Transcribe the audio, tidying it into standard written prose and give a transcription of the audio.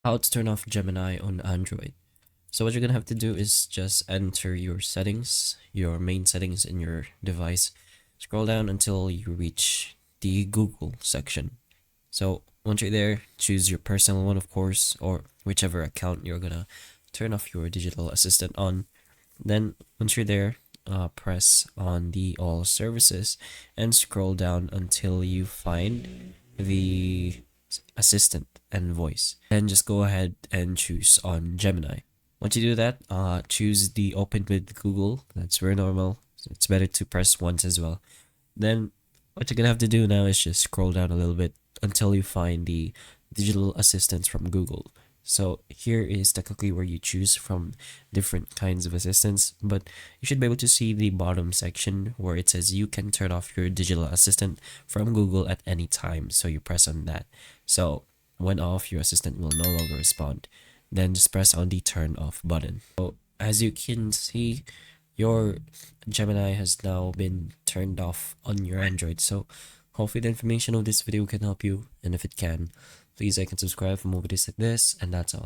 how to turn off Gemini on Android. So what you're gonna have to do is just enter your settings, your main settings in your device. Scroll down until you reach the Google section. So once you're there, choose your personal one, of course, or whichever account you're gonna turn off your digital assistant on. Then once you're there, press on the all services and scroll down until you find the assistant and voice. Then just go ahead and choose on Gemini. Once you do that, choose the open with Google. That's very normal. So it's better to press once as well. Then what you're gonna have to do now is just scroll down a little bit until you find the digital assistants from Google. So here is technically where you choose from different kinds of assistants, but you should be able to see the bottom section where it says you can turn off your digital assistant from Google at any time. So you press on that. So when off, your assistant will no longer respond. Then just press on the turn off button. So as you can see, your Gemini has now been turned off on your Android. So hopefully the information of this video can help you, and if it can, please like and subscribe for more videos like this, and that's all.